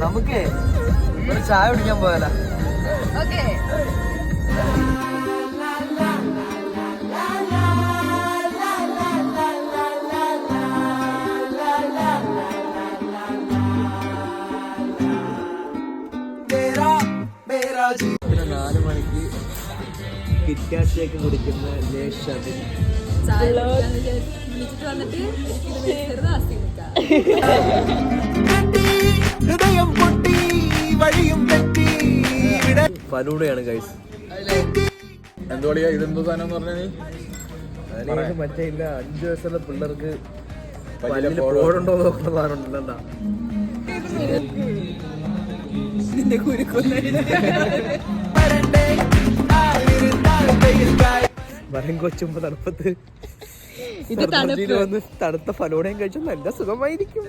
നമുക്ക് ഒരു ചായ കുടിക്കാൻ പോയാലോ? ഓക്കേ. പിന്നെ 4 മണിക്ക് കിറ്റ്കാറ്റ് ഷേക്ക് കുടിക്കുന്ന ലേശം ഫലൂടയാണ് ഗൈസ്. എന്തോളിയാ ഇതെന്തോ സാധനം എന്ന് പറഞ്ഞാ നീ? അതിന് മറ്റേ ഇല്ല 5 വയസ്സുള്ള പിള്ളേർക്ക് പോടുണ്ടോ നോക്കുന്ന സാധനം ഉണ്ടല്ലോ. മരം കൊച്ചുമ്പോ തണുപ്പത്ത് വന്ന് തണുത്ത ഫലൂടയും കഴിച്ചാൽ നല്ല സുഖമായിരിക്കും.